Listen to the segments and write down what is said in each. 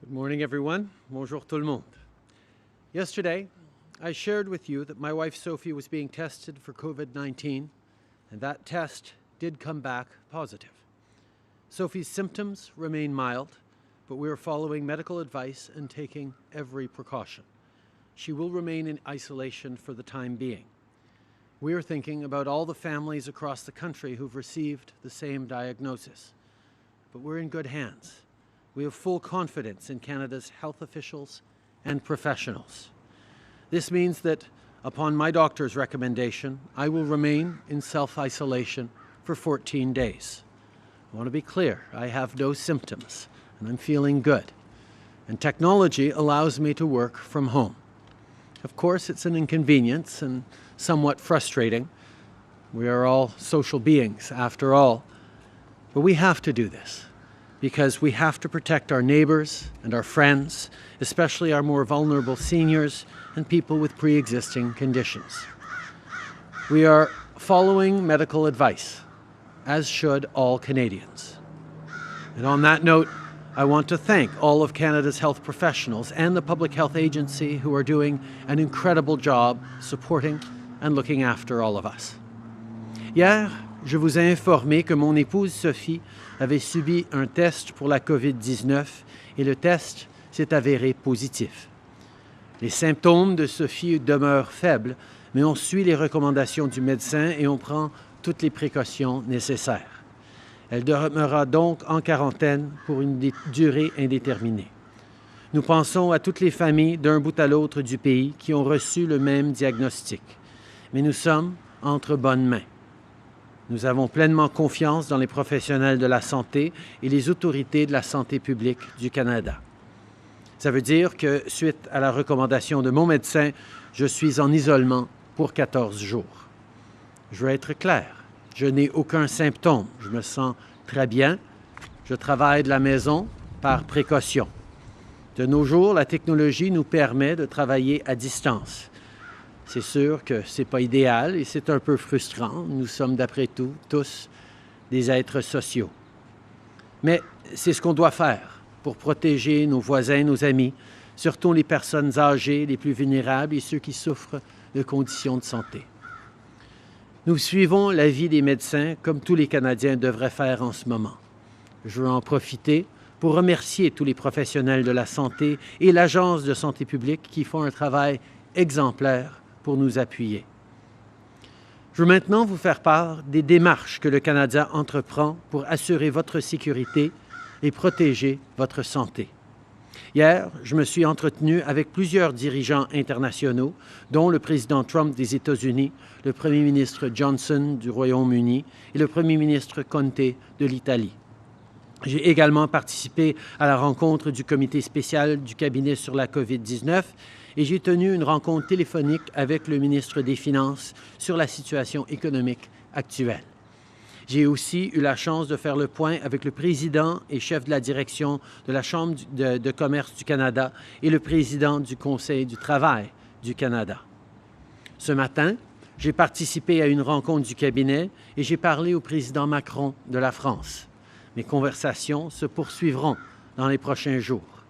Good morning, everyone. Bonjour tout le monde. Yesterday, I shared with you that my wife Sophie was being tested for COVID-19, and that test did come back positive. Sophie's symptoms remain mild, but we are following medical advice and taking every precaution. She will remain in isolation for the time being. We are thinking about all the families across the country who've received the same diagnosis. But we're in good hands. We have full confidence in Canada's health officials and professionals. This means that, upon my doctor's recommendation, I will remain in self-isolation for 14 days. I want to be clear, I have no symptoms, and I'm feeling good. And technology allows me to work from home. Of course, it's an inconvenience and somewhat frustrating. We are all social beings, after all. But we have to do this, because we have to protect our neighbors and our friends, especially our more vulnerable seniors and people with pre-existing conditions. We are following medical advice, as should all Canadians. And on that note, I want to thank all of Canada's health professionals and the Public Health Agency who are doing an incredible job supporting and looking after all of us. Hier, je vous ai informé que mon épouse Sophie avait subi un test pour la COVID-19 et le test s'est avéré positif. Les symptômes de Sophie demeurent faibles, mais on suit les recommandations du médecin et on prend toutes les précautions nécessaires. Elle demeurera donc en quarantaine pour une durée indéterminée. Nous pensons à toutes les familles d'un bout à l'autre du pays qui ont reçu le même diagnostic, mais nous sommes entre bonnes mains. Nous avons pleinement confiance dans les professionnels de la santé et les autorités de la santé publique du Canada. Ça veut dire que, suite à la recommandation de mon médecin, je suis en isolement pour 14 jours. Je veux être clair, je n'ai aucun symptôme, je me sens très bien, je travaille de la maison par précaution. De nos jours, la technologie nous permet de travailler à distance. C'est sûr que ce n'est pas idéal et c'est un peu frustrant. Nous sommes d'après tout tous des êtres sociaux. Mais c'est ce qu'on doit faire pour protéger nos voisins, nos amis, surtout les personnes âgées, les plus vulnérables et ceux qui souffrent de conditions de santé. Nous suivons l'avis des médecins comme tous les Canadiens devraient faire en ce moment. Je veux en profiter pour remercier tous les professionnels de la santé et l'Agence de santé publique qui font un travail exemplaire pour nous appuyer. Je veux maintenant vous faire part des démarches que le Canada entreprend pour assurer votre sécurité et protéger votre santé. Hier, je me suis entretenu avec plusieurs dirigeants internationaux, dont le président Trump des États-Unis, le premier ministre Johnson du Royaume-Uni et le premier ministre Conte de l'Italie. J'ai également participé à la rencontre du comité spécial du cabinet sur la COVID-19 et j'ai tenu une rencontre téléphonique avec le ministre des Finances sur la situation économique actuelle. J'ai aussi eu la chance de faire le point avec le président et chef de la direction de la Chambre de commerce du Canada et le président du Conseil du travail du Canada. Ce matin, j'ai participé à une rencontre du cabinet et j'ai parlé au président Macron de la France. Mes conversations se poursuivront dans les prochains jours.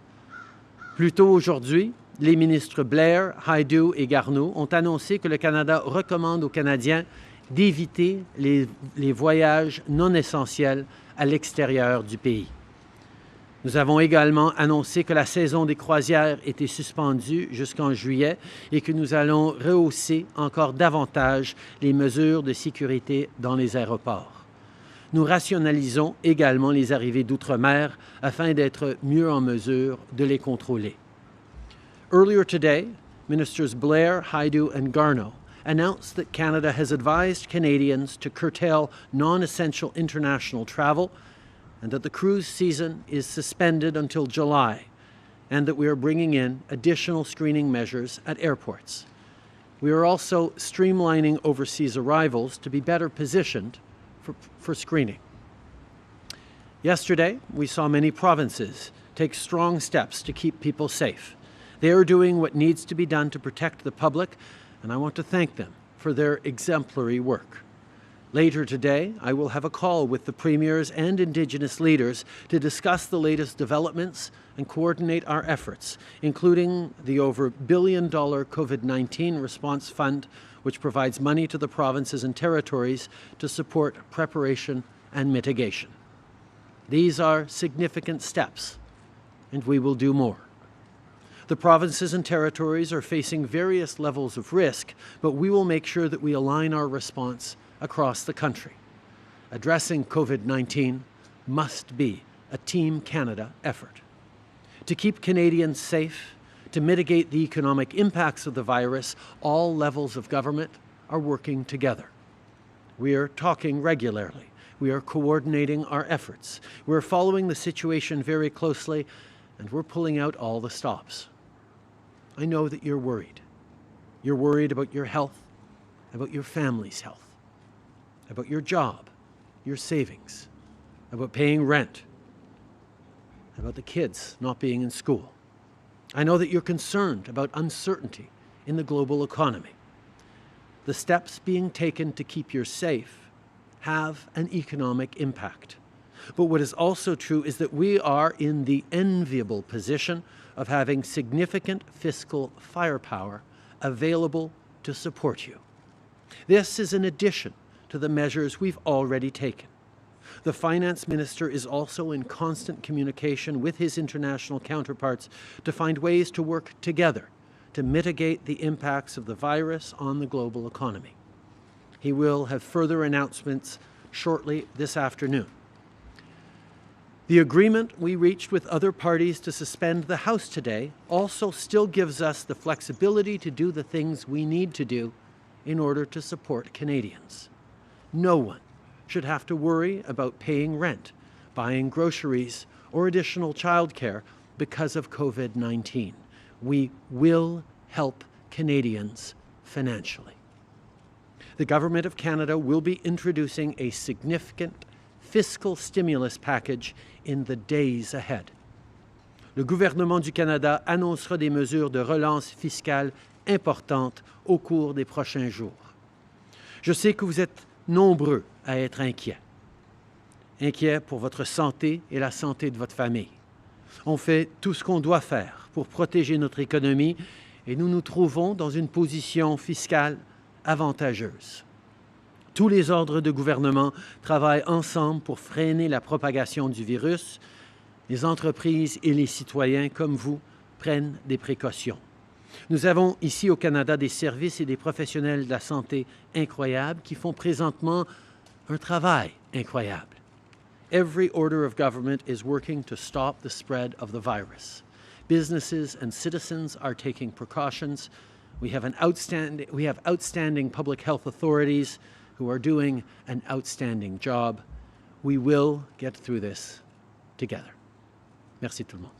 Plus tôt aujourd'hui, les ministres Blair, Rideau et Garneau ont annoncé que le Canada recommande aux Canadiens d'éviter les voyages non essentiels à l'extérieur du pays. Nous avons également annoncé que la saison des croisières était suspendue jusqu'en juillet et que nous allons rehausser encore davantage les mesures de sécurité dans les aéroports. Nous rationalisons également les arrivées d'outre-mer afin d'être mieux en mesure de les contrôler. Earlier today, Ministers Blair, Rideau and Garneau announced that Canada has advised Canadians to curtail non-essential international travel and that the cruise season is suspended until July and that we are bringing in additional screening measures at airports. We are also streamlining overseas arrivals to be better positioned for screening. Yesterday, we saw many provinces take strong steps to keep people safe. They are doing what needs to be done to protect the public, and I want to thank them for their exemplary work. Later today, I will have a call with the premiers and Indigenous leaders to discuss the latest developments and coordinate our efforts, including the over $1 billion COVID-19 response fund, which provides money to the provinces and territories to support preparation and mitigation. These are significant steps, and we will do more. The provinces and territories are facing various levels of risk, but we will make sure that we align our response across the country. Addressing COVID-19 must be a Team Canada effort. To keep Canadians safe, to mitigate the economic impacts of the virus, all levels of government are working together. We are talking regularly. We are coordinating our efforts. We're following the situation very closely, and we're pulling out all the stops. I know that you're worried. You're worried about your health, about your family's health, about your job, your savings, about paying rent, about the kids not being in school. I know that you're concerned about uncertainty in the global economy. The steps being taken to keep you safe have an economic impact. But what is also true is that we are in the enviable position of having significant fiscal firepower available to support you. This is in addition to the measures we've already taken. The Finance Minister is also in constant communication with his international counterparts to find ways to work together to mitigate the impacts of the virus on the global economy. He will have further announcements shortly this afternoon. The agreement we reached with other parties to suspend the House today also still gives us the flexibility to do the things we need to do in order to support Canadians. No one should have to worry about paying rent, buying groceries, or additional childcare because of COVID-19. We will help Canadians financially. The Government of Canada will be introducing a significant fiscal stimulus package in the days ahead. Le gouvernement du Canada annoncera des mesures de relance fiscale importantes au cours des prochains jours. Je sais que vous êtes nombreux à être inquiets. Inquiets pour votre santé et la santé de votre famille. On fait tout ce qu'on doit faire pour protéger notre économie et nous nous trouvons dans une position fiscale avantageuse. Tous les ordres de gouvernement travaillent ensemble pour freiner la propagation du virus. Les entreprises et les citoyens, comme vous, prennent des précautions. Nous avons ici au Canada des services et des professionnels de la santé incroyables qui font présentement un travail incroyable. Every order of government is working to stop the spread of the virus. Businesses and citizens are taking precautions. We have outstanding public health authorities who are doing an outstanding job. We will get through this together. Merci tout le monde.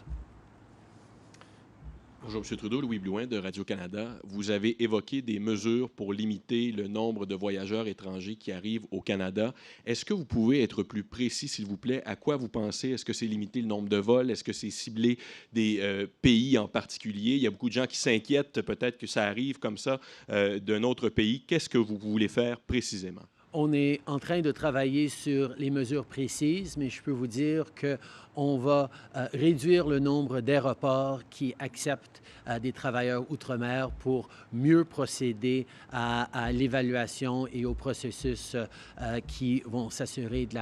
Bonjour, M. Trudeau. Louis Blouin de Radio-Canada. Vous avez évoqué des mesures pour limiter le nombre de voyageurs étrangers qui arrivent au Canada. Est-ce que vous pouvez être plus précis, s'il vous plaît? À quoi vous pensez? Est-ce que c'est limiter le nombre de vols? Est-ce que c'est cibler des pays en particulier? Il y a beaucoup de gens qui s'inquiètent peut-être que ça arrive comme ça d'un autre pays. Qu'est-ce que vous voulez faire précisément? On est en train de travailler sur les mesures précises, mais je peux vous dire qu'on va réduire le nombre d'aéroports qui acceptent des travailleurs outre-mer pour mieux procéder à l'évaluation et au processus qui vont s'assurer de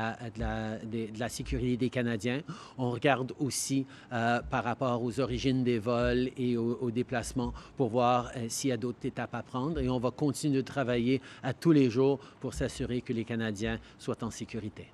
la sécurité des Canadiens. On regarde aussi par rapport aux origines des vols et aux déplacements pour voir s'il y a d'autres étapes à prendre. Et on va continuer de travailler à tous les jours pour s'assurer que les Canadiens soient en sécurité.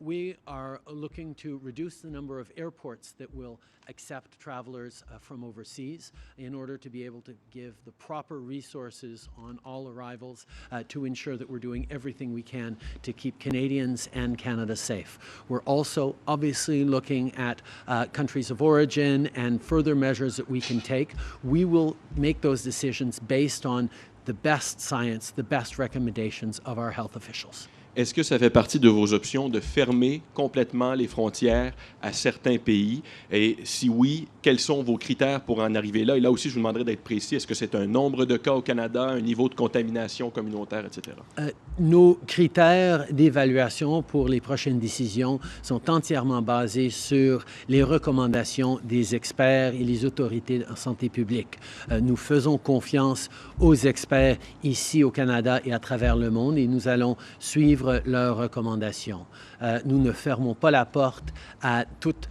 We are looking to reduce the number of airports that will accept travelers from overseas in order to be able to give the proper resources on all arrivals to ensure that we're doing everything we can to keep Canadians and Canada safe. We're also obviously looking at countries of origin and further measures that we can take. We will make those decisions based on the best science, the best recommendations of our health officials. est-ce que ça fait partie de vos options de fermer complètement les frontières à certains pays? Et si oui, quels sont vos critères pour en arriver là? Et là aussi, je vous demanderai d'être précis. Est-ce que c'est un nombre de cas au Canada, un niveau de contamination communautaire, etc.? Nos critères d'évaluation pour les prochaines décisions sont entièrement basés sur les recommandations des experts et les autorités en santé publique. Nous faisons confiance aux experts ici au Canada et à travers le monde et nous allons suivre leurs recommandations. Nous ne fermons pas la porte à toute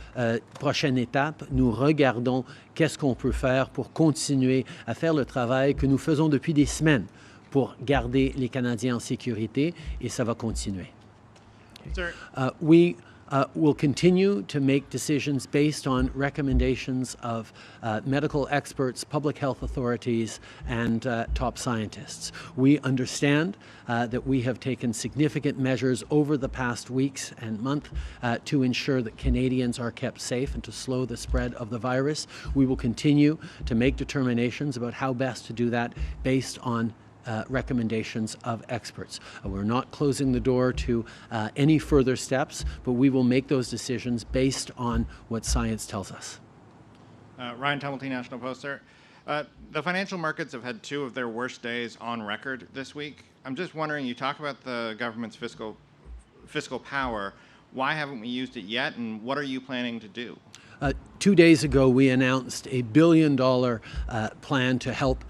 prochaine étape. Nous regardons qu'est-ce qu'on peut faire pour continuer à faire le travail que nous faisons depuis des semaines pour garder les Canadiens en sécurité, et ça va continuer. We will continue to make decisions based on recommendations of medical experts, public health authorities, and top scientists. We understand that we have taken significant measures over the past weeks and month to ensure that Canadians are kept safe and to slow the spread of the virus. We will continue to make determinations about how best to do that based on recommendations of experts. We're not closing the door to any further steps, but we will make those decisions based on what science tells us. Ryan Tumulty, National Post, sir. The financial markets have had two of their worst days on record this week. I'm just wondering, you talk about the government's fiscal power. Why haven't we used it yet, and what are you planning to do? 2 days ago, we announced a $1 billion plan to help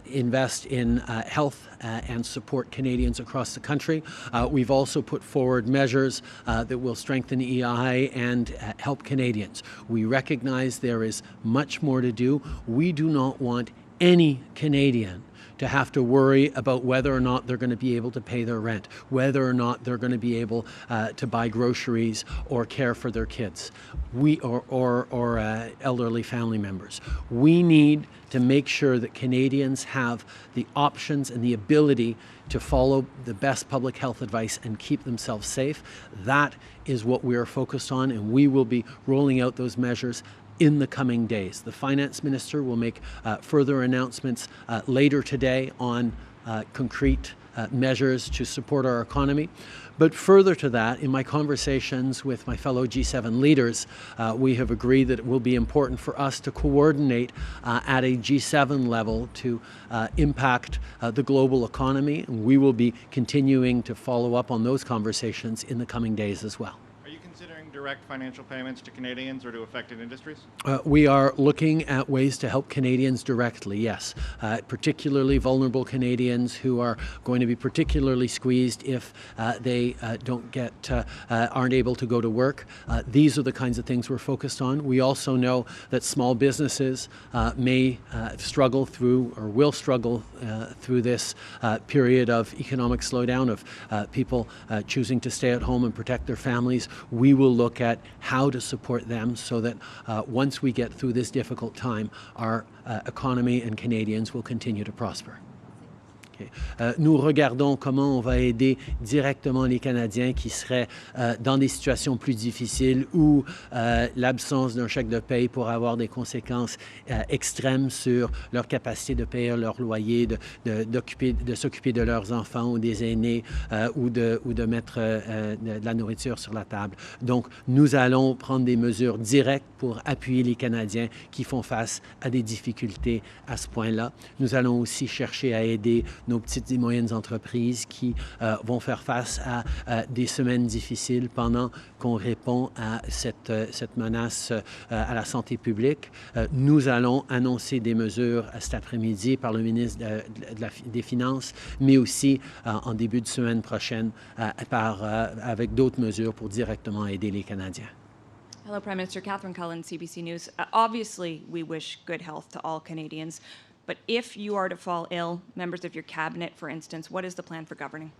invest in health and support Canadians across the country. We've also put forward measures that will strengthen EI and help Canadians. We recognize there is much more to do. We do not want any Canadian to have to worry about whether or not they're going to be able to pay their rent, whether or not they're going to be able to buy groceries or care for their kids, or elderly family members. We need to make sure that Canadians have the options and the ability to follow the best public health advice and keep themselves safe. That is what we are focused on, and we will be rolling out those measures in the coming days. The Finance Minister will make further announcements later today on concrete measures to support our economy. But further to that, in my conversations with my fellow G7 leaders, we have agreed that it will be important for us to coordinate at a G7 level to impact the global economy. And we will be continuing to follow up on those conversations in the coming days as well. Direct financial payments to Canadians or to affected industries? We are looking at ways to help Canadians directly, yes, particularly vulnerable Canadians who are going to be particularly squeezed if they aren't able to go to work. These are the kinds of things we're focused on. We also know that small businesses may struggle through or will struggle through this period of economic slowdown, of people choosing to stay at home and protect their families. We will look at how to support them so that once we get through this difficult time, our economy and Canadians will continue to prosper. Nous regardons comment on va aider directement les Canadiens qui seraient dans des situations plus difficiles où l'absence d'un chèque de paye pourrait avoir des conséquences extrêmes sur leur capacité de payer leur loyer, de s'occuper de leurs enfants ou des aînés ou de mettre de la nourriture sur la table. Donc, nous allons prendre des mesures directes pour appuyer les Canadiens qui font face à des difficultés à ce point-là. Nous allons aussi chercher à aider nos petites et moyennes entreprises qui vont faire face à des semaines difficiles pendant qu'on répond à cette menace à la santé publique. Nous allons annoncer des mesures cet après-midi par le ministre des Finances, mais aussi en début de semaine prochaine avec d'autres mesures pour directement aider les Canadiens. Hello, Prime Minister. Catherine Cullen, CBC News. Obviously, we wish good health to all Canadians. But if you are to fall ill, members of your cabinet, for instance, what is the plan for governing?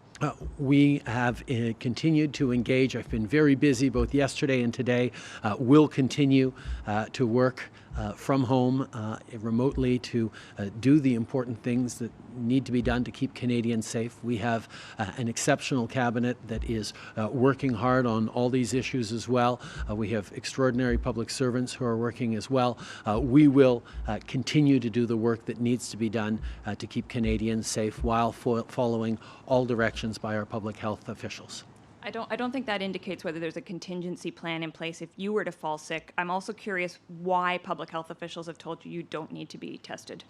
We have continued to engage. I've been very busy both yesterday and today. We'll continue to work from home remotely to do the important things that need to be done to keep Canadians safe. We have an exceptional cabinet that is working hard on all these issues as well. We have extraordinary public servants who are working as well. We will continue to do the work that needs to be done to keep Canadians safe while following all directions by our public health officials. I don't think that indicates whether there's a contingency plan in place if you were to fall sick. I'm also curious why public health officials have told you you don't need to be tested.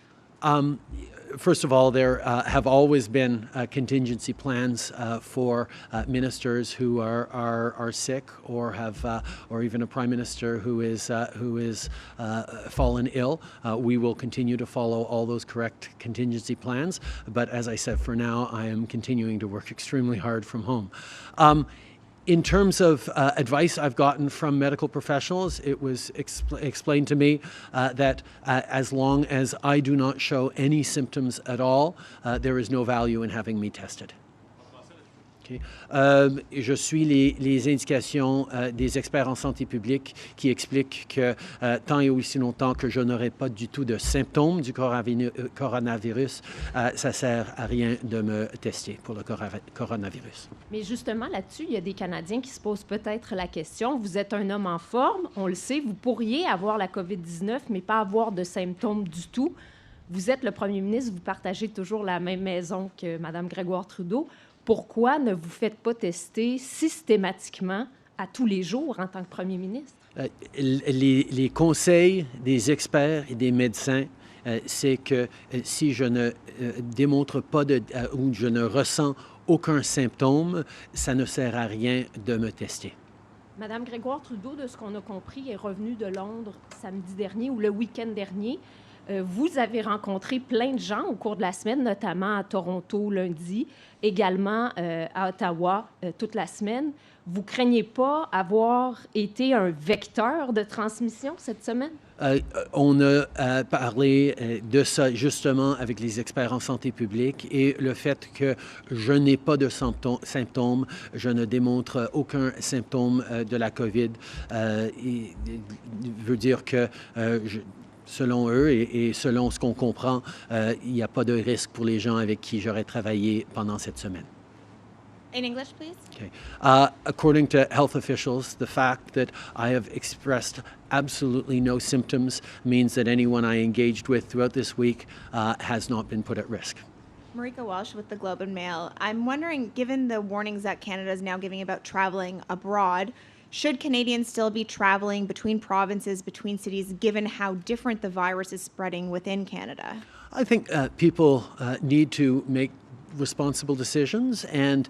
First of all, there have always been contingency plans for ministers who are sick or have, or even a prime minister who is fallen ill. We will continue to follow all those correct contingency plans. But as I said, for now, I am continuing to work extremely hard from home. In terms of advice I've gotten from medical professionals, it was explained to me that as long as I do not show any symptoms at all, there is no value in having me tested. Okay. Je suis les indications des experts en santé publique qui expliquent que tant et aussi longtemps que je n'aurai pas du tout de symptômes du coronavirus, ça ne sert à rien de me tester pour le coronavirus. Mais justement, là-dessus, il y a des Canadiens qui se posent peut-être la question. Vous êtes un homme en forme, on le sait, vous pourriez avoir la COVID-19, mais pas avoir de symptômes du tout. Vous êtes le premier ministre, vous partagez toujours la même maison que Mme Grégoire Trudeau. Pourquoi ne vous faites pas tester systématiquement à tous les jours en tant que premier ministre? Les conseils des experts et des médecins, c'est que si je ne démontre pas ou je ne ressens aucun symptôme, ça ne sert à rien de me tester. Madame Grégoire Trudeau, de ce qu'on a compris, est revenue de Londres samedi dernier ou le week-end dernier. Vous avez rencontré plein de gens au cours de la semaine, notamment à Toronto lundi, également à Ottawa toute la semaine. Vous ne craignez pas avoir été un vecteur de transmission cette semaine? On a parlé de ça justement avec les experts en santé publique et le fait que je n'ai pas de symptômes, je ne démontre aucun symptôme de la COVID, veut dire que selon eux et selon ce qu'on comprend, il n'y a pas de risque pour les gens avec qui j'aurais travaillé pendant cette semaine. In English, please. Okay. According to health officials, the fact that I have expressed absolutely no symptoms means that anyone I engaged with throughout this week has not been put at risk. Marika Walsh with the Globe and Mail. I'm wondering, given the warnings that Canada is now giving about traveling abroad, should Canadians still be traveling between provinces, between cities, given how different the virus is spreading within Canada? I think people need to make responsible decisions and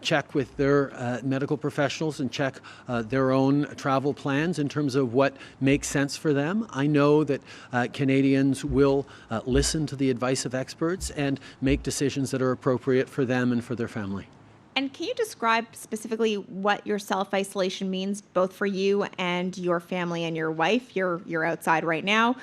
check with their medical professionals and check their own travel plans in terms of what makes sense for them. I know that Canadians will listen to the advice of experts and make decisions that are appropriate for them and for their family. And can you describe specifically what your self-isolation means, both for you and your family and your wife? You're outside right now.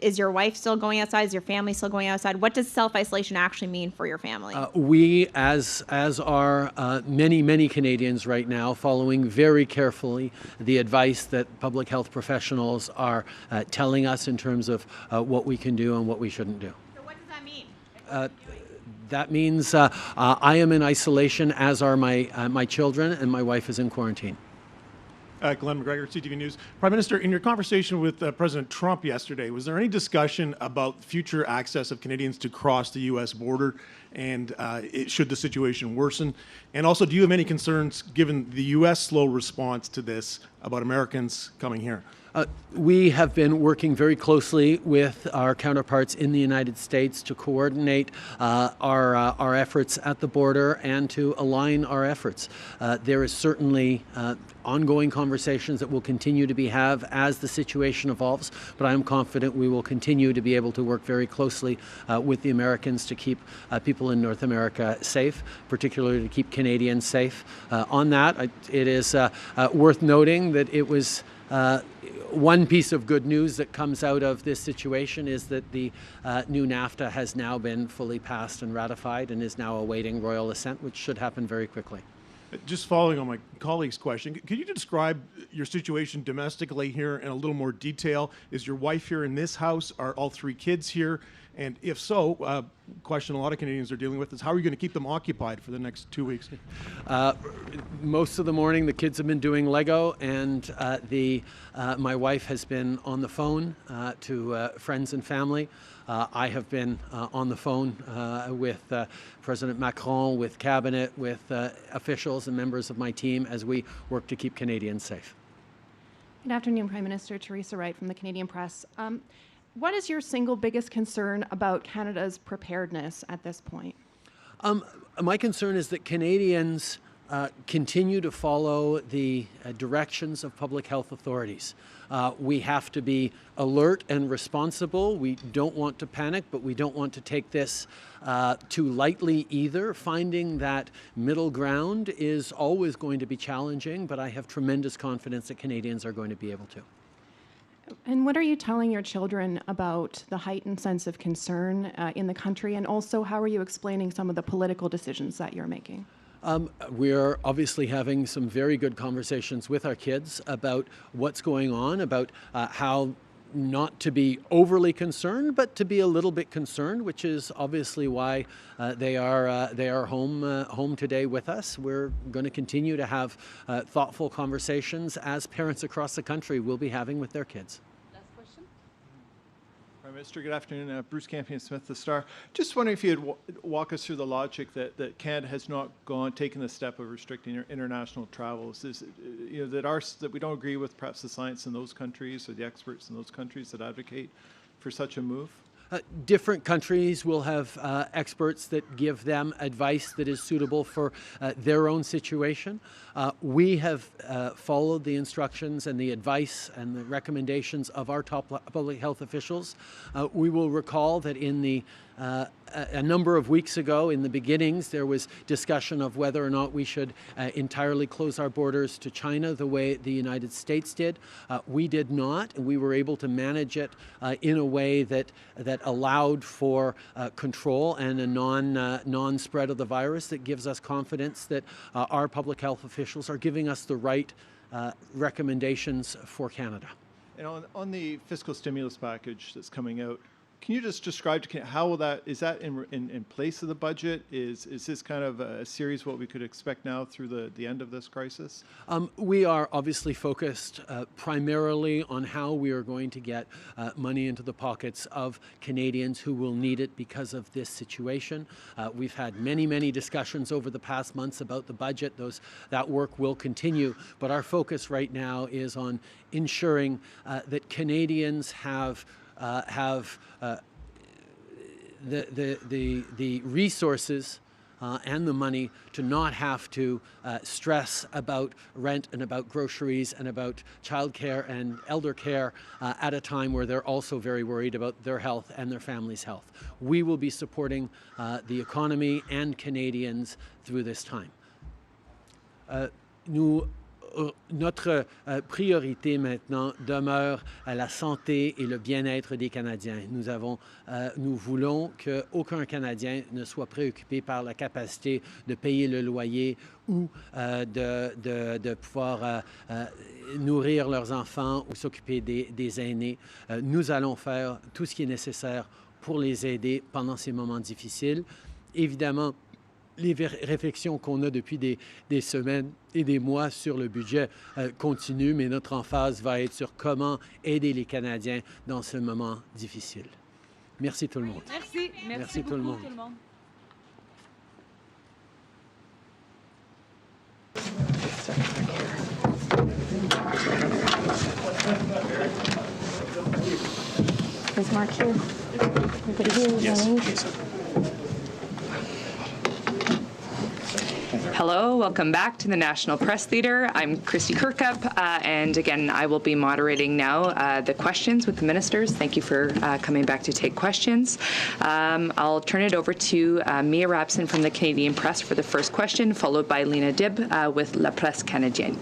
Is your wife still going outside? Is your family still going outside? What does self-isolation actually mean for your family? We, as are many Canadians right now, following very carefully the advice that public health professionals are telling us in terms of what we can do and what we shouldn't do. So what does that mean? That means I am in isolation, as are my children, and my wife is in quarantine. Glenn McGregor, CTV News. Prime Minister, in your conversation with President Trump yesterday, was there any discussion about future access of Canadians to cross the U.S. border and should the situation worsen? And also, do you have any concerns, given the U.S. slow response to this, about Americans coming here? We have been working very closely with our counterparts in the United States to coordinate our efforts at the border and to align our efforts. There is certainly ongoing conversations that will continue to be had as the situation evolves, but I am confident we will continue to be able to work very closely with the Americans to keep people in North America safe, particularly to keep Canadians safe. On that, it is worth noting that it was one piece of good news that comes out of this situation is that the new NAFTA has now been fully passed and ratified and is now awaiting royal assent, which should happen very quickly. Just following on my colleague's question, could you describe your situation domestically here in a little more detail? Is your wife here in this house? Are all 3 kids here? And if so, question a lot of Canadians are dealing with is how are you going to keep them occupied for the next 2 weeks? Most of the morning, the kids have been doing Lego, and my wife has been on the phone to friends and family. I have been on the phone with President Macron, with Cabinet, with officials and members of my team as we work to keep Canadians safe. Good afternoon, Prime Minister. Teresa Wright from the Canadian Press. What is your single biggest concern about Canada's preparedness at this point? My concern is that Canadians continue to follow the directions of public health authorities. We have to be alert and responsible. We don't want to panic, but we don't want to take this too lightly either. Finding that middle ground is always going to be challenging, but I have tremendous confidence that Canadians are going to be able to. And what are you telling your children about the heightened sense of concern in the country? And also, how are you explaining some of the political decisions that you're making? We're obviously having some very good conversations with our kids about what's going on, about how not to be overly concerned, but to be a little bit concerned, which is obviously why they are home today with us. We're going to continue to have thoughtful conversations as parents across the country will be having with their kids. Prime Minister, good afternoon. Bruce Campion-Smith, The Star. Just wondering if you'd walk us through the logic that Canada has not taken the step of restricting international travels. Is that we don't agree with perhaps the science in those countries or the experts in those countries that advocate for such a move? Different countries will have experts that give them advice that is suitable for their own situation. We have followed the instructions and the advice and the recommendations of our top public health officials. We will recall that in the a number of weeks ago, in the beginnings, there was discussion of whether or not we should entirely close our borders to China the way the United States did. We did not, and we were able to manage it in a way that allowed for control and a non-spread of the virus that gives us confidence that our public health officials are giving us the right recommendations for Canada. And on the fiscal stimulus package that's coming out, can you just describe how will that, is that in place of the budget? Is this kind of a series what we could expect now through the end of this crisis? We are obviously focused primarily on how we are going to get money into the pockets of Canadians who will need it because of this situation. We've had many discussions over the past months about the budget. That work will continue, but our focus right now is on ensuring that Canadians have the resources and the money to not have to stress about rent and about groceries and about childcare and elder care at a time where they're also very worried about their health and their family's health. We will be supporting the economy and Canadians through this time. Notre priorité maintenant demeure la santé et le bien-être des Canadiens. Nous voulons qu'aucun Canadien ne soit préoccupé par la capacité de payer le loyer ou de pouvoir nourrir leurs enfants ou s'occuper des aînés. Nous allons faire tout ce qui est nécessaire pour les aider pendant ces moments difficiles. Évidemment, les réflexions qu'on a depuis des semaines et des mois sur le budget continuent, mais notre emphase va être sur comment aider les Canadiens dans ce moment difficile. Merci tout le monde. Merci tout le monde. Is Mark here? Everybody here? Yes. Hello, welcome back to the National Press Theatre. I'm Christy Kirkup, and again, I will be moderating now the questions with the ministers. Thank you for coming back to take questions. I'll turn it over to Mia Rabson from the Canadian Press for the first question, followed by Lena Dibb with La Presse Canadienne.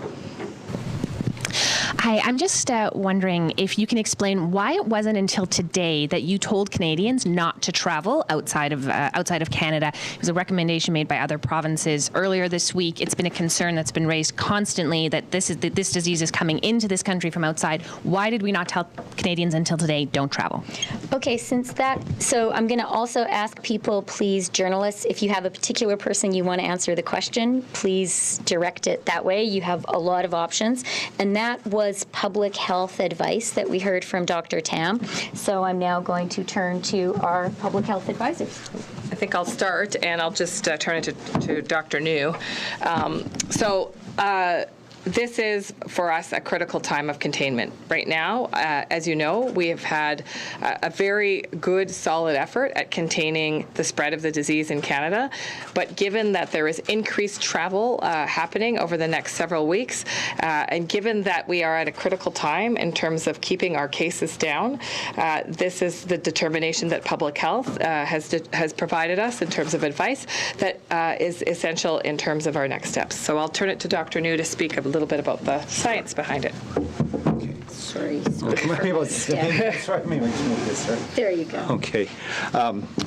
Hi, I'm just wondering if you can explain why it wasn't until today that you told Canadians not to travel outside of Canada. It was a recommendation made by other provinces earlier this week. It's been a concern that's been raised constantly that this disease is coming into this country from outside. Why did we not tell Canadians until today, don't travel? Okay, so I'm going to also ask people, please, journalists, if you have a particular person you want to answer the question, please direct it that way. You have a lot of options. And that was public health advice that we heard from Dr. Tam. So I'm now going to turn to our public health advisors. I think I'll start, and I'll just turn it to Dr. New. This is, for us, a critical time of containment. Right now, as you know, we have had a very good, solid effort at containing the spread of the disease in Canada. But given that there is increased travel happening over the next several weeks, and given that we are at a critical time in terms of keeping our cases down, this is the determination that public health has provided us in terms of advice that is essential in terms of our next steps. So I'll turn it to Dr. New to speak a little bit about the science behind it. Sorry. Maybe There you go. Okay.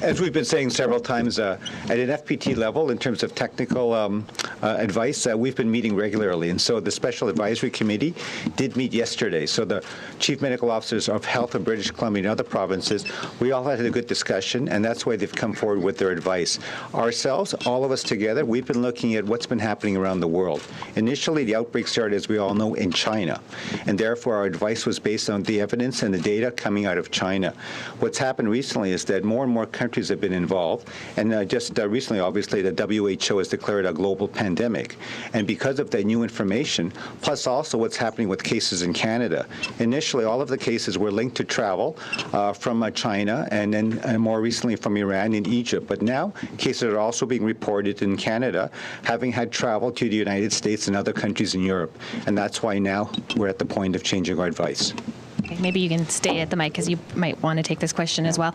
As we've been saying several times, at an FPT level, in terms of technical advice, we've been meeting regularly. And so the Special Advisory Committee did meet yesterday. So the Chief Medical Officers of Health of British Columbia and other provinces, we all had a good discussion, and that's why they've come forward with their advice. Ourselves, all of us together, we've been looking at what's been happening around the world. Initially, the outbreak started, as we all know, in China, and therefore our advice was based on the evidence and the data coming out of China. What's happened recently is that more and more countries have been involved, and just recently, obviously, the WHO has declared a global pandemic. And because of that new information, plus also what's happening with cases in Canada, initially all of the cases were linked to travel from China and then more recently from Iran and Egypt. But now cases are also being reported in Canada, having had travel to the United States and other countries in Europe. And that's why now we're at the point of changing our advice. Okay, maybe you can stay at the mic because you might want to take this question as well.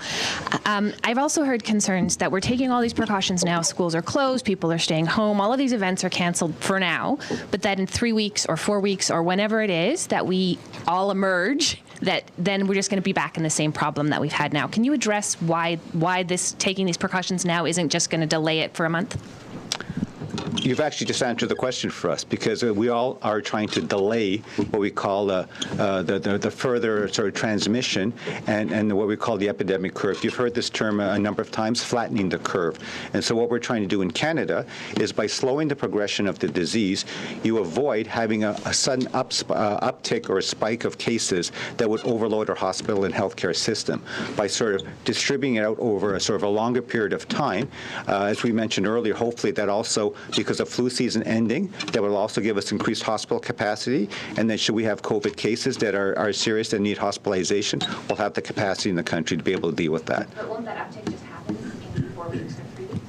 I've also heard concerns that we're taking all these precautions now. Schools are closed, people are staying home, all of these events are canceled for now, but that in 3 weeks or 4 weeks or whenever it is that we all emerge, that then we're just going to be back in the same problem that we've had now. Can you address why taking these precautions now isn't just going to delay it for a month? You've actually just answered the question for us, because we all are trying to delay what we call the further sort of transmission and what we call the epidemic curve. You've heard this term a number of times, flattening the curve. And so what we're trying to do in Canada is by slowing the progression of the disease, you avoid having a sudden uptick or a spike of cases that would overload our hospital and healthcare system. By sort of distributing it out over a sort of a longer period of time, as we mentioned earlier, hopefully that also, because of flu season ending, that will also give us increased hospital capacity. And then should we have COVID cases that are serious and need hospitalization, we'll have the capacity in the country to be able to deal with that. But won't that uptick just happen in 4 weeks or 3 weeks?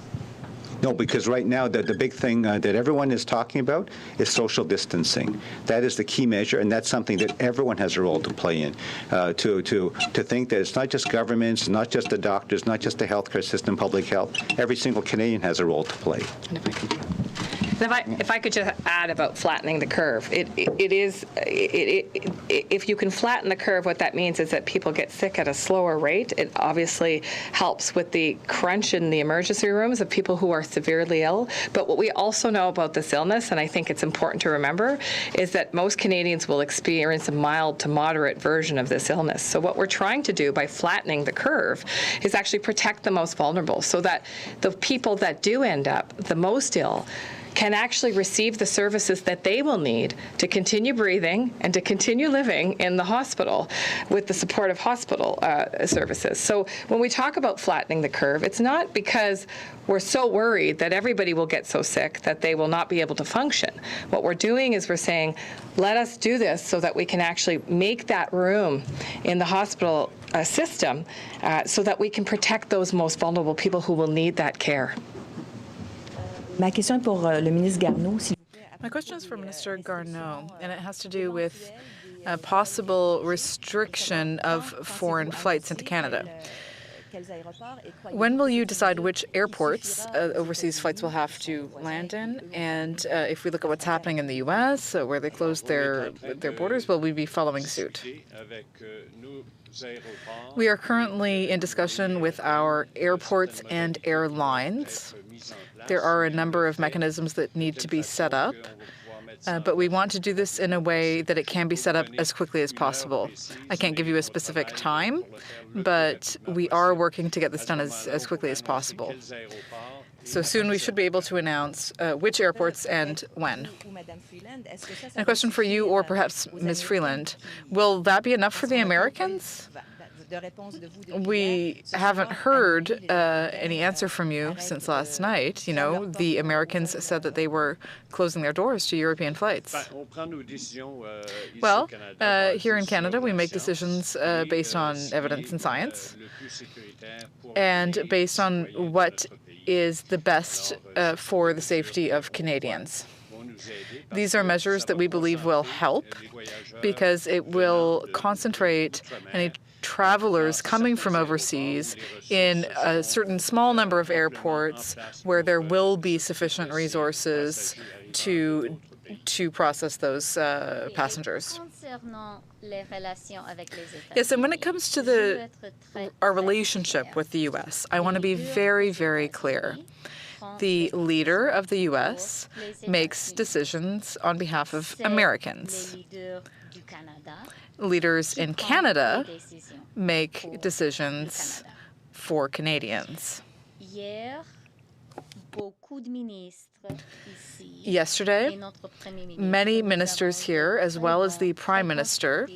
No, because right now the big thing that everyone is talking about is social distancing. That is the key measure, and that's something that everyone has a role to play in. To think that it's not just governments, not just the doctors, not just the healthcare system, public health. Every single Canadian has a role to play. If I could just add about flattening the curve, if you can flatten the curve, what that means is that people get sick at a slower rate. It obviously helps with the crunch in the emergency rooms of people who are severely ill. But what we also know about this illness, and I think it's important to remember, is that most Canadians will experience a mild to moderate version of this illness. So what we're trying to do by flattening the curve is actually protect the most vulnerable, so that the people that do end up the most ill can actually receive the services that they will need to continue breathing and to continue living in the hospital with the support of hospital services. So when we talk about flattening the curve, it's not because we're so worried that everybody will get so sick that they will not be able to function. What we're doing is we're saying, let us do this so that we can actually make that room in the hospital system so that we can protect those most vulnerable people who will need that care. Ma question est pour le ministre Garneau. My question is for Minister Garneau, and it has to do with a possible restriction of foreign flights into Canada. When will you decide which airports overseas flights will have to land in? And if we look at what's happening in the U.S., where they closed their borders, will we be following suit? We are currently in discussion with our airports and airlines. There are a number of mechanisms that need to be set up, but we want to do this in a way that it can be set up as quickly as possible. I can't give you a specific time, but we are working to get this done as quickly as possible. So soon we should be able to announce which airports and when. And a question for you, or perhaps Ms. Freeland. Will that be enough for the Americans? We haven't heard any answer from you since last night. You know, the Americans said that they were closing their doors to European flights. Well, here in Canada, we make decisions based on evidence and science and based on what is the best for the safety of Canadians. These are measures that we believe will help because it will concentrate any travelers coming from overseas in a certain small number of airports where there will be sufficient resources to process those passengers. Yes, and when it comes to our relationship with the U.S., I want to be very, very clear. The leader of the U.S. makes decisions on behalf of Americans. Leaders in Canada make decisions for Canadians. Yesterday, many ministers here, as well as the Prime Minister,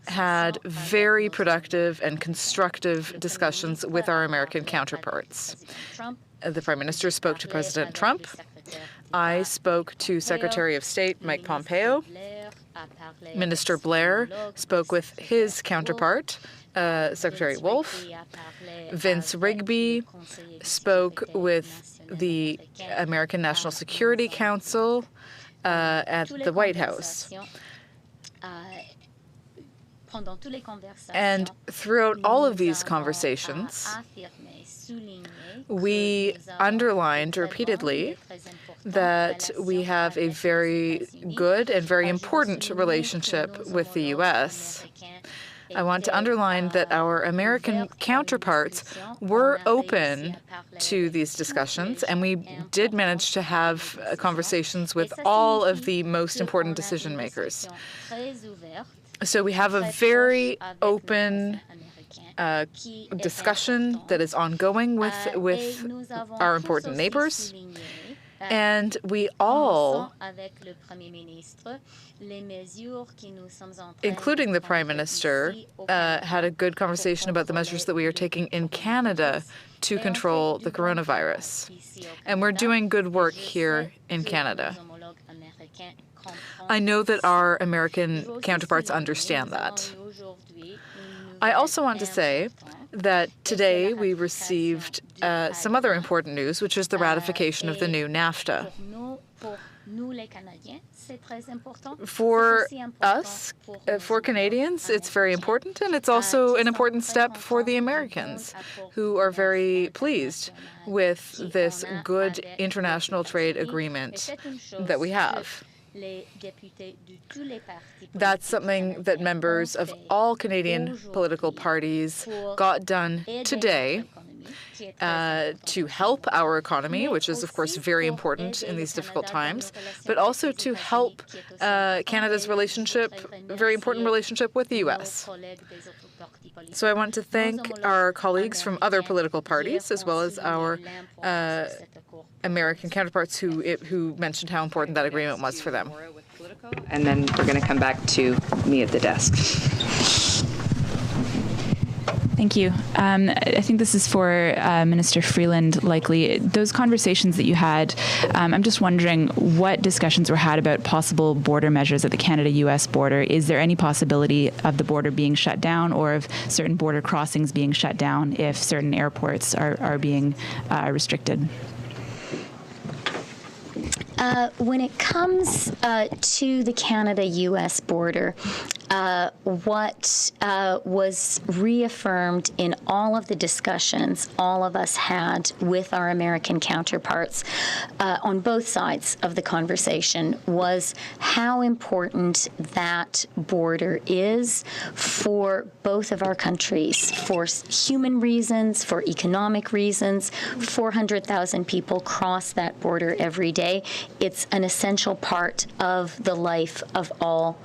had very productive and constructive discussions with our American counterparts. The Prime Minister spoke to President Trump. I spoke to Secretary of State Mike Pompeo. Minister Blair spoke with his counterpart, Secretary Wolf. Vince Rigby spoke with the American National Security Council at the White House. And throughout all of these conversations, we underlined repeatedly that we have a very good and very important relationship with the U.S. I want to underline that our American counterparts were open to these discussions, and we did manage to have conversations with all of the most important decision makers. So we have a very open discussion that is ongoing with our important neighbors. And we all, including the Prime Minister, had a good conversation about the measures that we are taking in Canada to control the coronavirus. And we're doing good work here in Canada. I know that our American counterparts understand that. I also want to say that today we received some other important news, which is the ratification of the new NAFTA. For us, for Canadians, it's very important, and it's also an important step for the Americans, who are very pleased with this good international trade agreement that we have. That's something that members of all Canadian political parties got done today to help our economy, which is, of course, very important in these difficult times, but also to help Canada's relationship, very important relationship with the U.S. So I want to thank our colleagues from other political parties, as well as our American counterparts who mentioned how important that agreement was for them. And then we're going to come back to me at the desk. Thank you. I think this is for Minister Freeland, likely. Those conversations that you had, I'm just wondering what discussions were had about possible border measures at the Canada-U.S. border. Is there any possibility of the border being shut down or of certain border crossings being shut down if certain airports are being restricted? When it comes to the Canada-U.S. border, what was reaffirmed in all of the discussions all of us had with our American counterparts on both sides of the conversation was how important that border is for both of our countries, for human reasons, for economic reasons. 400,000 people cross that border every day. It's an essential part of the life of all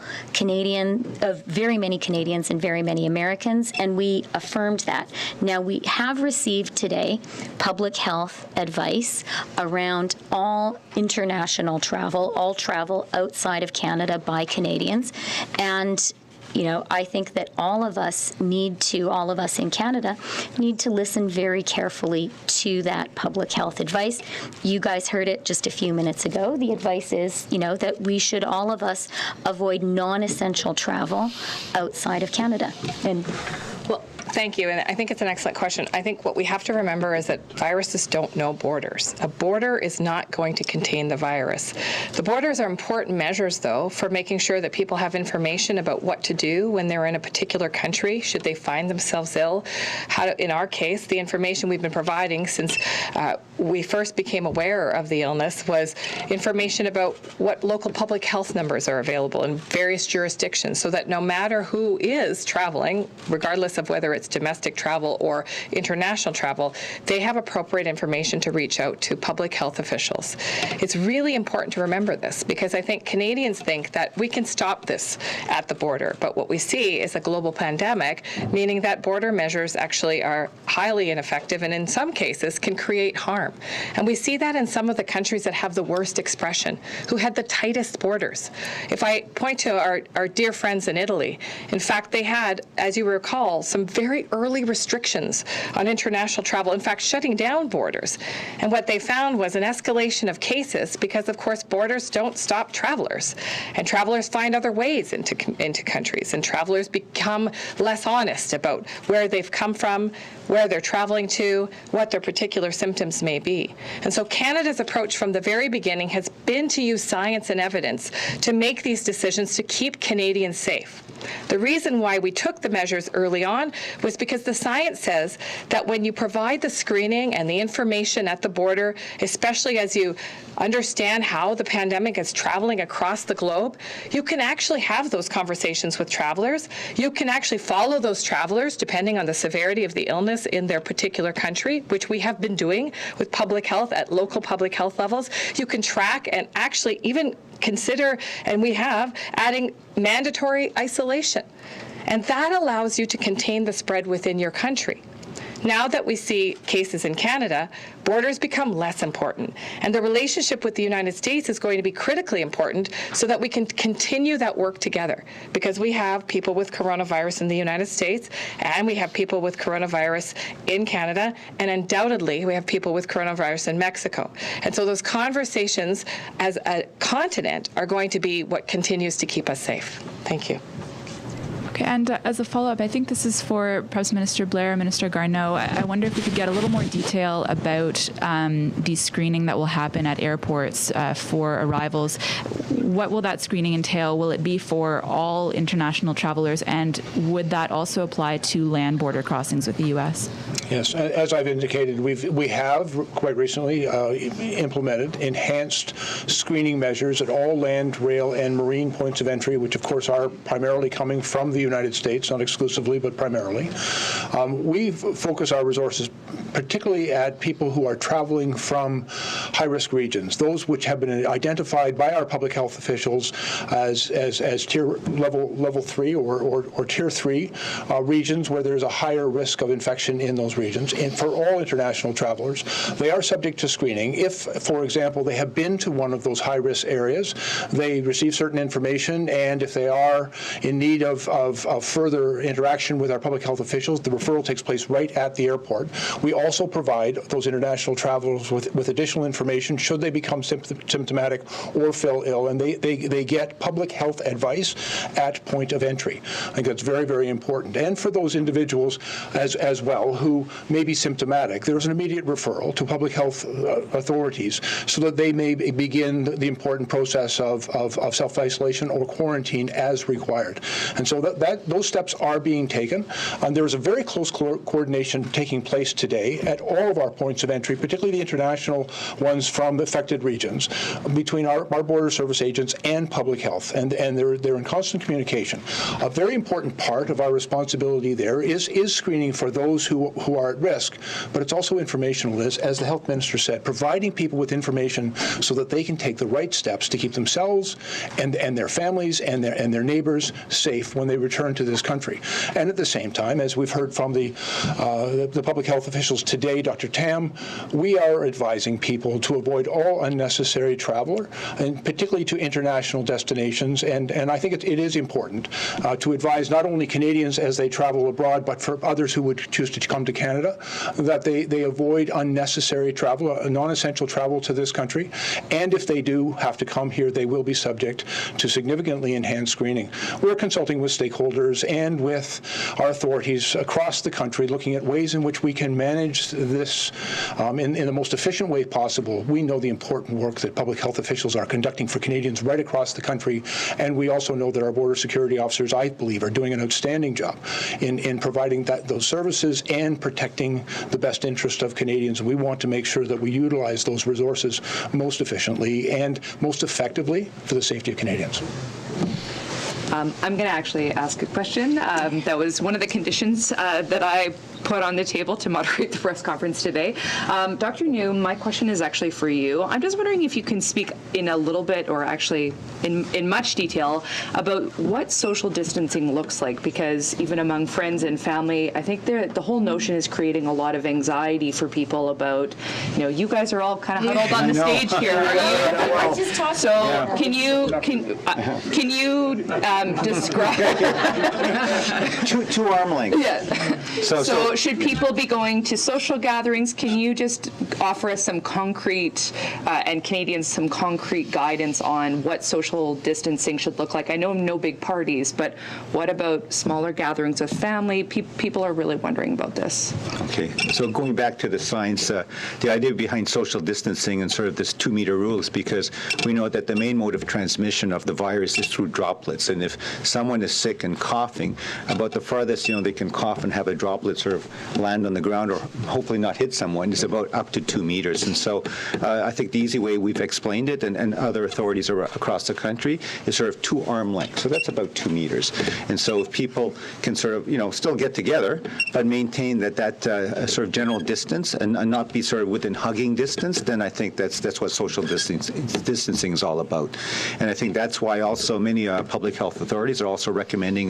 of very many Canadians and very many Americans, and we affirmed that. Now, we have received today public health advice around all international travel, all travel outside of Canada by Canadians, and I think that all of us in Canada need to listen very carefully to that public health advice. You guys heard it just a few minutes ago. The advice is, that we should, all of us, avoid non-essential travel outside of Canada. And well, thank you, and I think it's an excellent question. I think what we have to remember is that viruses don't know borders. A border is not going to contain the virus. The borders are important measures, though, for making sure that people have information about what to do when they're in a particular country, should they find themselves ill. In our case, the information we've been providing since we first became aware of the illness was information about what local public health numbers are available in various jurisdictions, so that no matter who is traveling, regardless of whether it's domestic travel or international travel, they have appropriate information to reach out to public health officials. It's really important to remember this, because I think Canadians think that we can stop this at the border, but what we see is a global pandemic, meaning that border measures actually are highly ineffective and in some cases can create harm. And we see that in some of the countries that have the worst expression, who had the tightest borders. If I point to our dear friends in Italy, in fact, they had, as you recall, some very early restrictions on international travel, in fact, shutting down borders. And what they found was an escalation of cases because, of course, borders don't stop travelers. And travelers find other ways into countries, and travelers become less honest about where they've come from, where they're traveling to, what their particular symptoms may be. And so Canada's approach from the very beginning has been to use science and evidence to make these decisions to keep Canadians safe. The reason why we took the measures early on was because the science says that when you provide the screening and the information at the border, especially as you understand how the pandemic is traveling across the globe, you can actually have those conversations with travelers. You can actually follow those travelers depending on the severity of the illness in their particular country, which we have been doing with public health at local public health levels. You can track and actually even consider, and we have, adding mandatory isolation. And that allows you to contain the spread within your country. Now that we see cases in Canada, borders become less important. And the relationship with the United States is going to be critically important so that we can continue that work together. Because we have people with coronavirus in the United States, and we have people with coronavirus in Canada, and undoubtedly we have people with coronavirus in Mexico. And so those conversations as a continent are going to be what continues to keep us safe. Thank you. Okay, and as a follow-up, I think this is for Prime Minister Blair, Minister Garneau. I wonder if we could get a little more detail about the screening that will happen at airports for arrivals. What will that screening entail? Will it be for all international travelers, and would that also apply to land border crossings with the U.S.? Yes, as I've indicated, we have quite recently implemented enhanced screening measures at all land, rail, and marine points of entry, which of course are primarily coming from the United States, not exclusively, but primarily. We focus our resources particularly at people who are traveling from high-risk regions, those which have been identified by our public health officials as tier level 3 or tier 3 regions where there's a higher risk of infection in those regions. And for all international travelers, they are subject to screening. If, for example, they have been to one of those high-risk areas, they receive certain information, and if they are in need of further interaction with our public health officials, the referral takes place right at the airport. We also provide those international travelers with additional information should they become symptomatic or feel ill, and they get public health advice at point of entry. I think that's very, very important. And for those individuals as well who may be symptomatic, there's an immediate referral to public health authorities so that they may begin the important process of self-isolation or quarantine as required. And so those steps are being taken. And there is a very close coordination taking place today at all of our points of entry, particularly the international ones from the affected regions, between our border service agents and public health. And they're in constant communication. A very important part of our responsibility there is screening for those who are at risk, but it's also informational, as the health minister said, providing people with information so that they can take the right steps to keep themselves and their families and their neighbors safe when they return to this country. And at the same time, as we've heard from the public health officials today, Dr. Tam, we are advising people to avoid all unnecessary travel, and particularly to international destinations. And I think it is important to advise not only Canadians as they travel abroad, but for others who would choose to come to Canada, that they avoid unnecessary travel, non-essential travel to this country. And if they do have to come here, they will be subject to significantly enhanced screening. We're consulting with stakeholders and with our authorities across the country, looking at ways in which we can manage this in the most efficient way possible. We know the important work that public health officials are conducting for Canadians right across the country, and we also know that our border security officers, I believe, are doing an outstanding job in providing those services and protecting the best interest of Canadians. And we want to make sure that we utilize those resources most efficiently and most effectively for the safety of Canadians. I'm going to actually ask a question. That was one of the conditions that I put on the table to moderate the press conference today. Dr. New, my question is actually for you. I'm just wondering if you can speak in a little bit, or actually in much detail, about what social distancing looks like, because even among friends and family, I think the whole notion is creating a lot of anxiety for people about, you guys are all kind of huddled on the stage here. Are you? So can you describe two arm lengths? Yeah. So should people be going to social gatherings? Can you just offer us some concrete, and Canadians some concrete guidance on what social distancing should look like? I know no big parties, but what about smaller gatherings of family? People are really wondering about this. Okay, so going back to the science, the idea behind social distancing and sort of this 2-meter rule is because we know that the main mode of transmission of the virus is through droplets. And if someone is sick and coughing, about the farthest they can cough and have a droplet sort of land on the ground or hopefully not hit someone is about up to 2 meters. And so I think the easy way we've explained it, and other authorities across the country, is sort of 2 arm lengths. So that's about 2 meters. And so if people can sort of, still get together, but maintain that sort of general distance and not be sort of within hugging distance, then I think that's what social distancing is all about. And I think that's why also many public health authorities are also recommending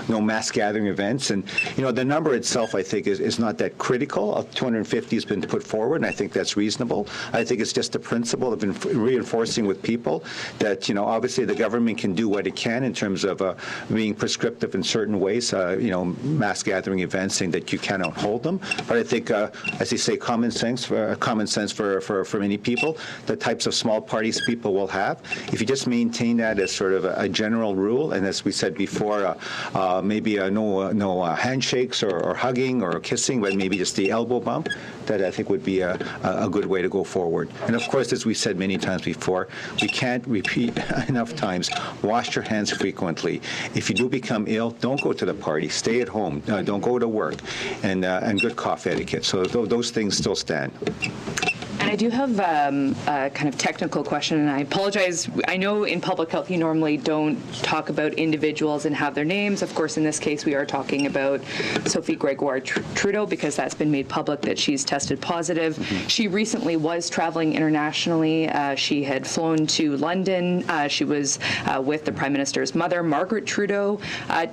no mass gathering events. And, the number itself, I think, is not that critical. 250 has been put forward, and I think that's reasonable. I think it's just the principle of reinforcing with people that, obviously the government can do what it can in terms of being prescriptive in certain ways, mass gathering events, saying that you cannot hold them. But I think, as they say, common sense for many people, the types of small parties people will have. If you just maintain that as sort of a general rule, and as we said before, maybe no handshakes or hugging or kissing, but maybe just the elbow bump, that I think would be a good way to go forward. And of course, as we said many times before, we can't repeat enough times, wash your hands frequently. If you do become ill, don't go to the party, stay at home, don't go to work, and good cough etiquette. So those things still stand. And I do have a kind of technical question, and I apologize. I know in public health you normally don't talk about individuals and have their names. Of course, in this case, we are talking about Sophie Grégoire Trudeau, because that's been made public that she's tested positive. Mm-hmm. She recently was traveling internationally. She had flown to London. She was with the Prime Minister's mother, Margaret Trudeau.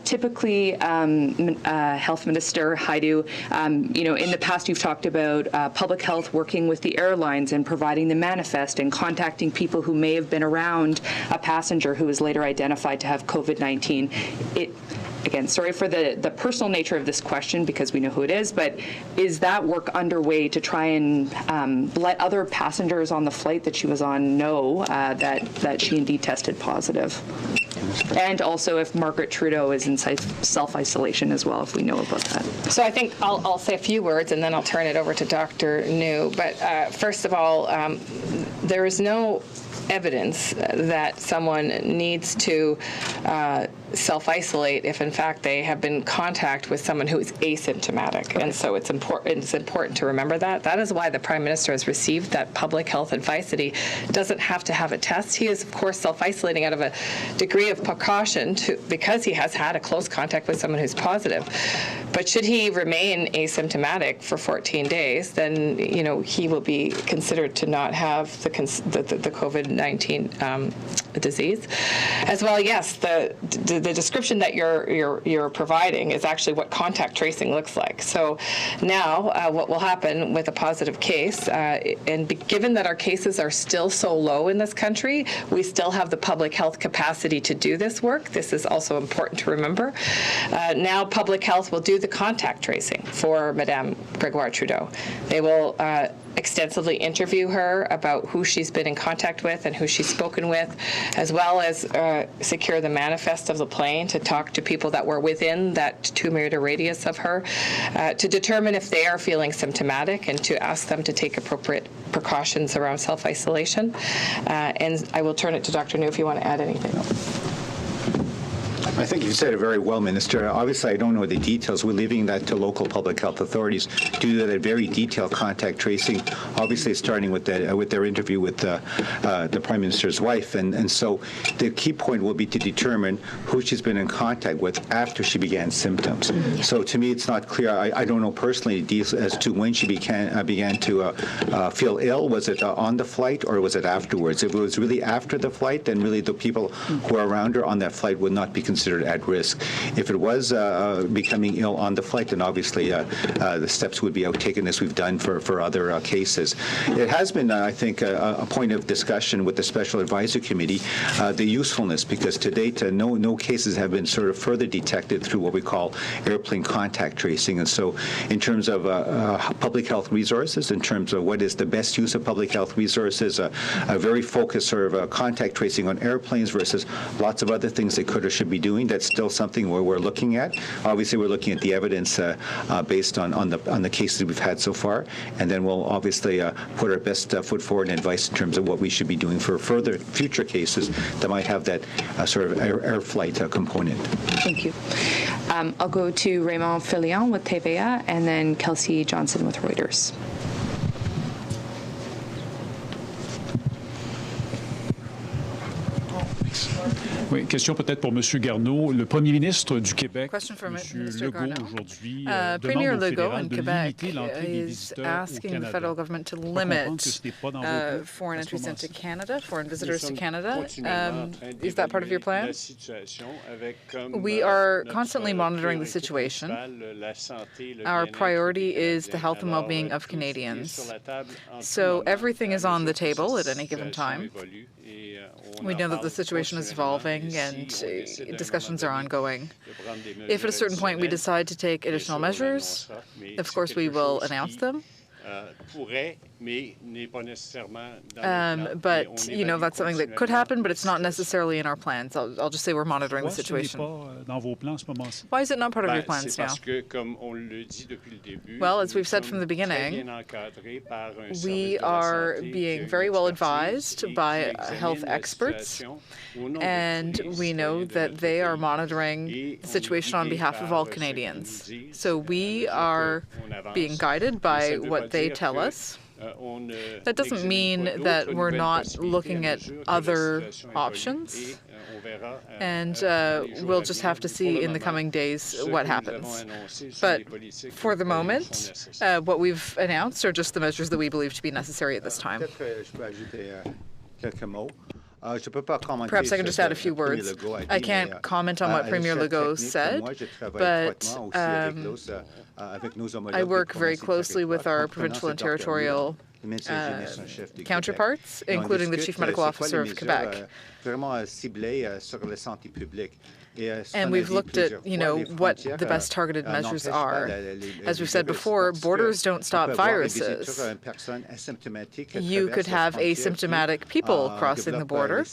Typically, Health Minister Rideau, in the past you've talked about public health working with the airlines and providing the manifest and contacting people who may have been around a passenger who was later identified to have COVID-19. Again, sorry for the personal nature of this question, because we know who it is, but is that work underway to try and let other passengers on the flight that she was on know that she indeed tested positive? And also if Margaret Trudeau is in self-isolation as well, if we know about that. So I think I'll say a few words and then I'll turn it over to Dr. New. But first of all, there is no evidence that someone needs to self-isolate if in fact they have been in contact with someone who is asymptomatic. And so it's important to remember that. That is why the Prime Minister has received that public health advice that he doesn't have to have a test. He is, of course, self-isolating out of a degree of precaution because he has had a close contact with someone who's positive. But should he remain asymptomatic for 14 days, then he will be considered to not have the COVID-19 disease. As well, yes, the description that you're providing is actually what contact tracing looks like. So now what will happen with a positive case, given that our cases are still so low in this country, we still have the public health capacity to do this work. This is also important to remember. Now public health will do the contact tracing for Madame Grégoire Trudeau. They will extensively interview her about who she's been in contact with and who she's spoken with, as well as secure the manifest of the plane to talk to people that were within that 2-meter radius of her, to determine if they are feeling symptomatic and to ask them to take appropriate precautions around self-isolation. And I will turn it to Dr. New if you want to add anything. I think you said it very well, Minister. Obviously, I don't know the details. We're leaving that to local public health authorities to do that very detailed contact tracing, obviously starting with their interview with the Prime Minister's wife. And so the key point will be to determine who she's been in contact with after she began symptoms. So to me, it's not clear. I don't know personally as to when she began to feel ill. Was it on the flight or was it afterwards? If it was really after the flight, then really the people who are around her on that flight would not be considered at risk. If it was becoming ill on the flight, then obviously the steps would be taken as we've done for other cases. It has been, I think, a point of discussion with the Special Advisory Committee, the usefulness, because to date, no cases have been sort of further detected through what we call airplane contact tracing. And so in terms of public health resources, in terms of what is the best use of public health resources, a very focused sort of contact tracing on airplanes versus lots of other things they could or should be doing. That's still something where we're looking at. Obviously, we're looking at the evidence based on the cases we've had so far, and then we'll obviously put our best foot forward and advice in terms of what we should be doing for future cases that might have that sort of air flight component. Thank you. I'll go to Raymond Filion with TVA, and then Kelsey Johnson with Reuters. Oui, question peut-être pour M. Garneau. Le Premier ministre du Québec, Question for M. Minister Legault, Garneau. aujourd'hui, Premier demande au Legault fédéral in de Quebec limiter l'entrée des is visiteurs au asking the Canada. federal government to Je peux comprendre limit que ce n'est pas dans vos plans foreign à ce entries into moment-ci. Canada, foreign visitors to Nous sommes Canada. continuellement en train Is that part of your d'évaluer plan? la situation avec, comme, We are notre constantly monitoring the priorité situation. principale, la santé, le Our bien-être priority des is the Canadiens. health and Alors, well-being of tout ce qui est Canadians. sur la table en ce So moment, everything is on the mesure que table cette at any given situation time. évolue et, on We en know that parle the situation is continuellement. evolving Et si and on décide à un discussions are moment donné ongoing. de prendre des If at a certain point we mesures decide to take additionnelles, additional bien sûr, on measures, l'annoncera, mais of c'est course we quelque will chose announce qui, them. pourrait, mais n'est pas nécessairement dans les plans. But, Mais on évalue that's something that could continuellement happen, but it's not la situation. necessarily in our plans. I'll just say we're monitoring the Pourquoi ce n'est situation. pas dans vos plans à ce moment-ci? Why is it not part of your Ben, plans c'est now? parce que, comme on le dit depuis le début, Well, as nous we've said from sommes the beginning, très bien encadrés par un service we de la are santé qui a being une very well expertise advised et qui by examine health la experts, situation au nom de and tous les we know citoyens de that notre they are pays. monitoring Et the on est situation on guidés behalf of par all ce qu'ils Canadians. nous disent, So we à are mesure qu'on avance. being guided Mais by ça veut what pas they dire tell que, us. on ne That doesn't n'examine mean pas that d'autres we're nouvelles not possibilités looking à at mesure que la other situation évolue. options. Et, on verra, And dans les jours we'll à just venir. have to Pour see le in the moment, coming days ce what que nous avons happens. annoncé sont But les politiques for the qui sont moment, nécessaires. what we've announced are just the measures that we believe to be necessary at this time. Peut-être je peux ajouter quelques mots. Je peux pas commenter Perhaps I can sur just add a ce few que Premier words. Legault a dit, I can't mais, comment on what à Premier l'échelle Legault technique, said, moi, je travaille but étroitement aussi avec nos homologues I des work very provinces et closely with territoires, our comprenant provincial and ce Dr. territorial le médecin hygiéniste en chef du Québec. counterparts, Et on including the discute, Chief Medical c'est quoi les Officer of mesures, Quebec. vraiment ciblée sur la santé publique. And we've looked at, what the best targeted measures are. As we've said before, borders don't stop viruses. You could have asymptomatic people crossing the border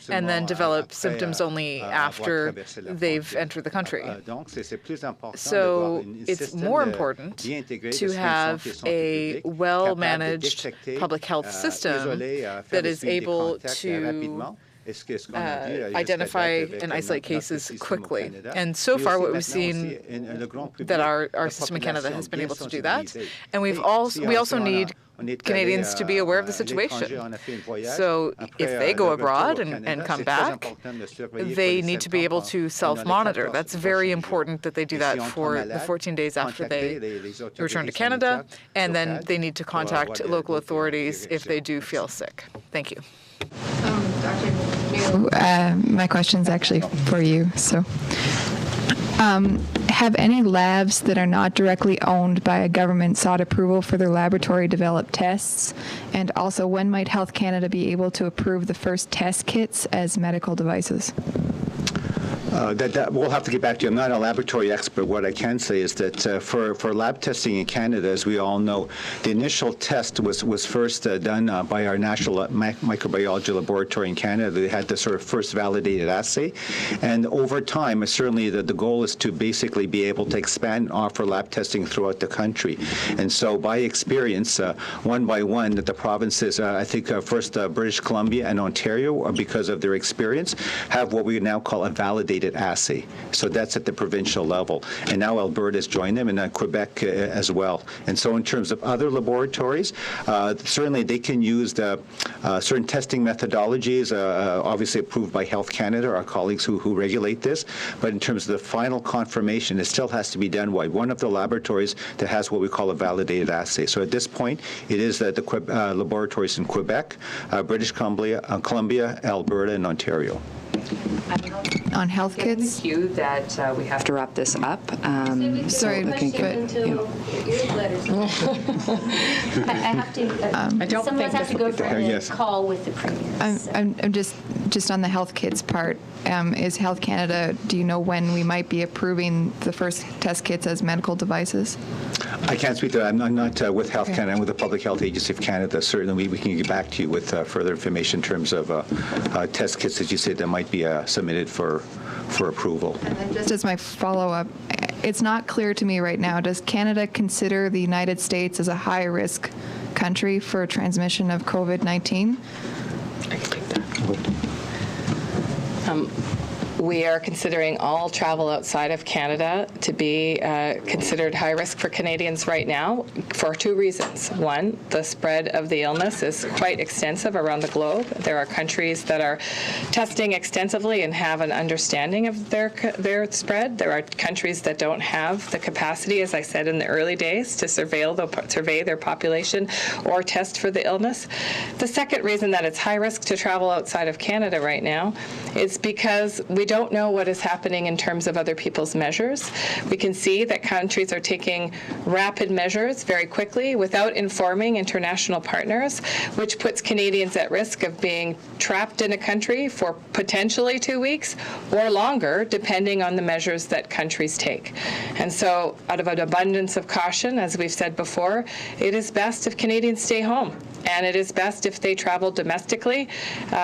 and then develop symptoms only after they've entered the country. So it's more important to have a well-managed public health system that is able to identify and isolate cases quickly. And so far what we've seen that our system in Canada has been able to do that. And we also need Canadians to be aware of the situation. So if they go abroad and come back, they need to be able to self-monitor. That's very important that they do that for the 14 days after they return to Canada, and then they need to contact local authorities if they do feel sick. Thank you. My question's actually for you. So, have any labs that are not directly owned by a government sought approval for their laboratory-developed tests? And also, when might Health Canada be able to approve the first test kits as medical devices? We'll have to get back to you. I'm not a laboratory expert. What I can say is that for lab testing in Canada, as we all know, the initial test was first done by our National Microbiology Laboratory in Canada. They had the sort of first validated assay. And over time, certainly the goal is to basically be able to expand and offer lab testing throughout the country. And so by experience, one by one, that the provinces, I think first British Columbia and Ontario, because of their experience, have what we now call a validated assay. So that's at the provincial level. And now Alberta has joined them, and Quebec as well. And so in terms of other laboratories, certainly they can use the certain testing methodologies, obviously approved by Health Canada, our colleagues who regulate this. But in terms of the final confirmation, it still has to be done by one of the laboratories that has what we call a validated assay. So at this point, it is the laboratories in Quebec, British Columbia, Alberta, and Ontario. On health kits? Thank you that we have to wrap this up. Sorry, I have to. Someone has to go for a call with the Premier. I'm just on the health kits part. Is Health Canada, do you know when we might be approving the first test kits as medical devices? I can't speak to that. I'm not with Health Canada. I'm with the Public Health Agency of Canada. Certainly, we can get back to you with further information in terms of test kits that you said that might be submitted for approval. And then just as my follow-up, it's not clear to me right now, does Canada consider the United States as a high-risk country for transmission of COVID-19? I can take that. We are considering all travel outside of Canada to be considered high risk for Canadians right now for two reasons. One, the spread of the illness is quite extensive around the globe. There are countries that are testing extensively and have an understanding of their spread. There are countries that don't have the capacity, as I said in the early days, to survey their population or test for the illness. The second reason that it's high risk to travel outside of Canada right now is because we don't know what is happening in terms of other people's measures. We can see that countries are taking rapid measures very quickly without informing international partners, which puts Canadians at risk of being trapped in a country for potentially 2 weeks or longer, depending on the measures that countries take. And so, out of an abundance of caution, as we've said before, it is best if Canadians stay home. And it is best if they travel domestically,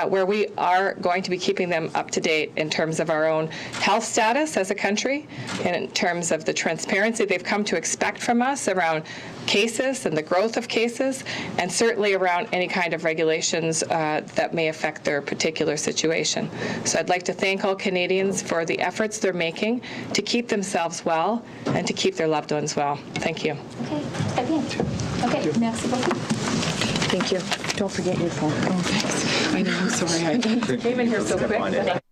where we are going to be keeping them up to date in terms of our own health status as a country, and in terms of the transparency they've come to expect from us around cases and the growth of cases, and certainly around any kind of regulations that may affect their particular situation. So I'd like to thank all Canadians for the efforts they're making to keep themselves well and to keep their loved ones well. Thank you. Okay, merci beaucoup. Thank you. Don't forget your phone. Oh, thanks. I know, I'm sorry. I came in here so quick.